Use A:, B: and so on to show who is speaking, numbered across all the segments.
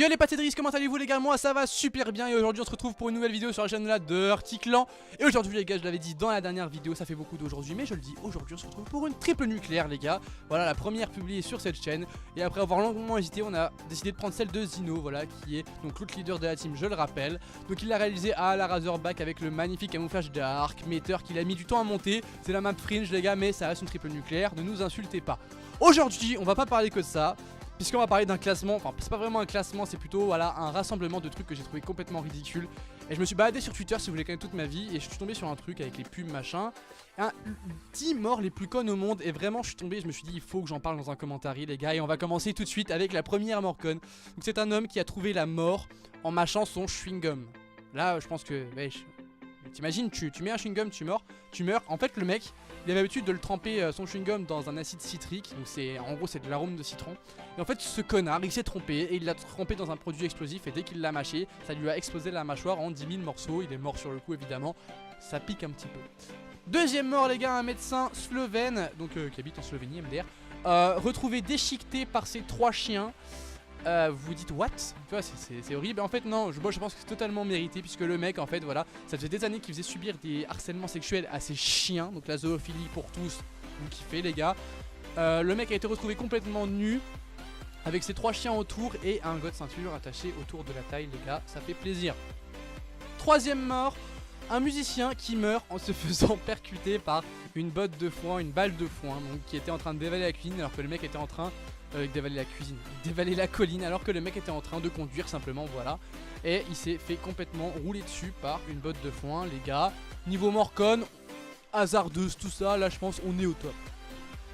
A: les pâtés de riz, comment allez-vous les gars? Moi ça va super bien et aujourd'hui on se retrouve pour une nouvelle vidéo sur la chaîne là de Articlan. Et aujourd'hui les gars, je l'avais dit dans la dernière vidéo, ça fait beaucoup d'aujourd'hui mais je le dis, aujourd'hui on se retrouve pour une triple nucléaire les gars. Voilà la première publiée sur cette chaîne. Et après avoir longuement hésité, on a décidé de prendre celle de Zino, voilà, qui est donc l'autre leader de la team, je le rappelle. Donc il l'a réalisé à la Razorback avec le magnifique camouflage d'Arc Meter qu'il a mis du temps à monter. C'est la map Fringe les gars, mais ça reste une triple nucléaire, ne nous insultez pas. Aujourd'hui on va pas parler que de ça, puisqu'on va parler d'un classement, enfin c'est pas vraiment un classement, c'est plutôt voilà un rassemblement de trucs que j'ai trouvé complètement ridicule. Et je me suis baladé sur Twitter si vous voulez connaître toute ma vie, et je suis tombé sur un truc avec les pubs machin, 10 morts les plus connes au monde, et vraiment je suis tombé, je me suis dit il faut que j'en parle dans un commentaire les gars, et on va commencer tout de suite avec la première mort conne. Donc c'est un homme qui a trouvé la mort en mâchant son chewing-gum. Là je pense que, wesh, t'imagines, tu mets un chewing-gum, tu meurs. En fait le mec, il avait l'habitude de le tremper son chewing-gum dans un acide citrique, donc c'est en gros c'est de l'arôme de citron. Et en fait ce connard il s'est trompé et il l'a trempé dans un produit explosif, et dès qu'il l'a mâché ça lui a explosé la mâchoire en 10 000 morceaux. Il est mort sur le coup évidemment, ça pique un petit peu. Deuxième mort les gars, un médecin slovène, donc qui habite en Slovénie MDR, retrouvé déchiqueté par ses 3 chiens. Vous vous dites what? Tu vois, c'est horrible. En fait non, moi je pense que c'est totalement mérité, puisque le mec en fait voilà, ça faisait des années qu'il faisait subir des harcèlements sexuels à ses chiens. Donc la zoophilie pour tous, vous kiffez les gars. Le mec a été retrouvé complètement nu, avec ses 3 chiens autour et un god ceinture attaché autour de la taille les gars, ça fait plaisir. Troisième mort, un musicien qui meurt en se faisant percuter par une botte de foin, une balle de foin, donc qui était en train de dévaler la cuisine alors que le mec était en train dévaler la colline alors que le mec était en train de conduire simplement, voilà. Et il s'est fait complètement rouler dessus par une botte de foin les gars. Niveau morcon, hasardeuse tout ça, là je pense on est au top.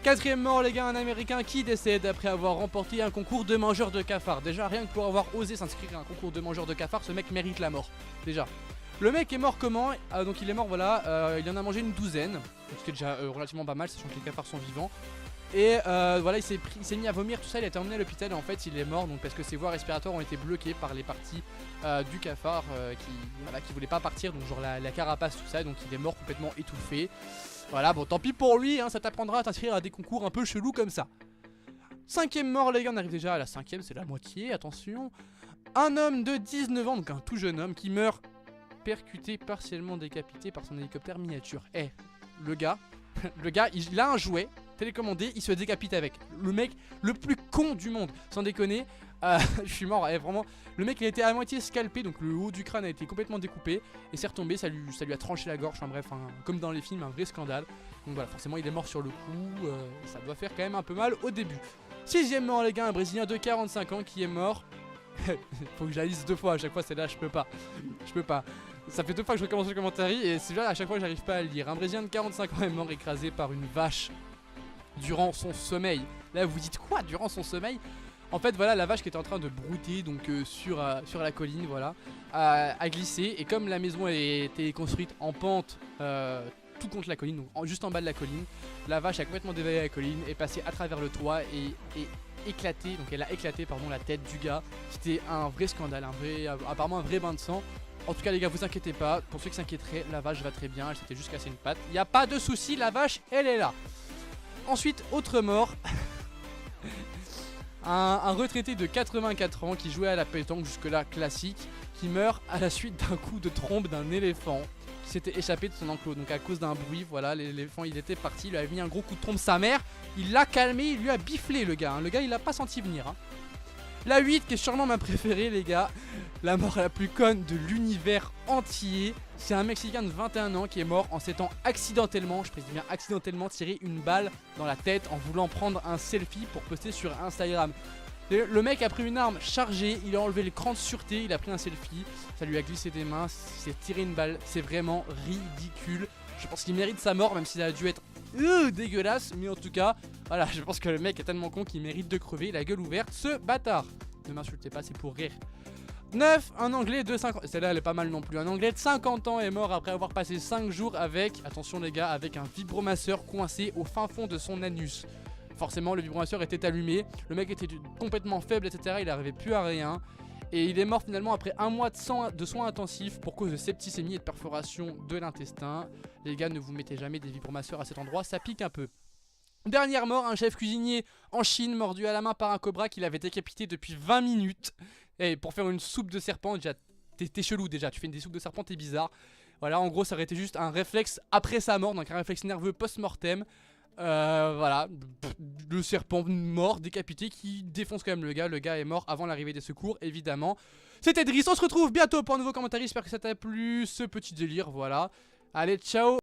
A: Quatrième mort les gars, un américain qui décède après avoir remporté un concours de mangeurs de cafards. Déjà rien que pour avoir osé s'inscrire à un concours de mangeurs de cafards, ce mec mérite la mort, déjà. Le mec est mort comment? Donc il est mort voilà, il en a mangé une douzaine, ce qui est déjà relativement pas mal sachant que les cafards sont vivants. Et voilà, il s'est mis à vomir tout ça, il a été emmené à l'hôpital et en fait il est mort donc parce que ses voies respiratoires ont été bloquées par les parties du cafard qui voulait pas partir, donc genre la carapace tout ça, donc il est mort complètement étouffé. Voilà, bon tant pis pour lui hein, ça t'apprendra à t'inscrire à des concours un peu chelous comme ça. Cinquième mort les gars, on arrive déjà à la cinquième, c'est la moitié, attention. Un homme de 19 ans, donc un tout jeune homme qui meurt percuté, partiellement décapité par son hélicoptère miniature. Le gars il a un jouet télécommandé, il se décapite avec. Le mec le plus con du monde, sans déconner. Je suis mort, vraiment. Le mec il a été à moitié scalpé, donc le haut du crâne a été complètement découpé et c'est retombé, ça lui a tranché la gorge, enfin bref, comme dans les films, un vrai scandale. Donc voilà, forcément il est mort sur le coup, ça doit faire quand même un peu mal au début. Sixième mort les gars, un Brésilien de 45 ans qui est mort. Faut que je la lise 2 fois, à chaque fois c'est là, je peux pas. Ça fait 2 fois que je recommence le commentaire et c'est là à chaque fois que j'arrive pas à le lire. Un Brésilien de 45 ans est mort écrasé par une vache durant son sommeil. Là vous vous dites quoi, durant son sommeil? En fait voilà, la vache qui était en train de brouter donc sur la colline, voilà, a glissé, et comme la maison a été construite en pente tout contre la colline, donc juste en bas de la colline, la vache a complètement dévalé la colline, est passée à travers le toit et éclaté, donc elle a éclaté pardon la tête du gars. C'était un vrai scandale, apparemment un vrai bain de sang. En tout cas les gars, vous inquiétez pas, pour ceux qui s'inquiéteraient, la vache va très bien, elle s'était juste cassé une patte. Il n'y a pas de souci, la vache elle est là. Ensuite, autre mort. un retraité de 84 ans qui jouait à la pétanque jusque là classique, qui meurt à la suite d'un coup de trompe d'un éléphant qui s'était échappé de son enclos. Donc à cause d'un bruit, voilà, l'éléphant il était parti, il lui avait mis un gros coup de trompe sa mère, il l'a calmé, il lui a biflé le gars, le gars il l'a pas senti venir hein. La 8 qui est sûrement ma préférée les gars, la mort la plus conne de l'univers entier. C'est un Mexicain de 21 ans qui est mort en s'étant accidentellement, je précise bien accidentellement, tiré une balle dans la tête en voulant prendre un selfie pour poster sur Instagram. Le mec a pris une arme chargée, il a enlevé le cran de sûreté, il a pris un selfie, ça lui a glissé des mains, il s'est tiré une balle, c'est vraiment ridicule. Je pense qu'il mérite sa mort, même s'il a dû être dégueulasse, mais en tout cas, voilà, je pense que le mec est tellement con qu'il mérite de crever la gueule ouverte, ce bâtard. Ne m'insultez pas, c'est pour rire. 9, un anglais de 50 ans, celle-là elle est pas mal non plus, un anglais de 50 ans est mort après avoir passé 5 jours avec, attention les gars, avec un vibromasseur coincé au fin fond de son anus. Forcément le vibromasseur était allumé, le mec était complètement faible etc, il n'arrivait plus à rien. Et il est mort finalement après 1 mois de soins intensifs pour cause de septicémie et de perforation de l'intestin. Les gars, ne vous mettez jamais des vibromasseurs à cet endroit, ça pique un peu. Dernière mort, un chef cuisinier en Chine mordu à la main par un cobra qui l'avait décapité depuis 20 minutes. Et pour faire une soupe de serpent, déjà, t'es chelou déjà. Tu fais des soupes de serpent, t'es bizarre. Voilà, en gros, ça aurait été juste un réflexe après sa mort, donc un réflexe nerveux post-mortem. Voilà, le serpent mort, décapité, qui défonce quand même le gars. Le gars est mort avant l'arrivée des secours, évidemment. C'était Driss, on se retrouve bientôt pour un nouveau commentaire. J'espère que ça t'a plu, ce petit délire, voilà. Allez, ciao.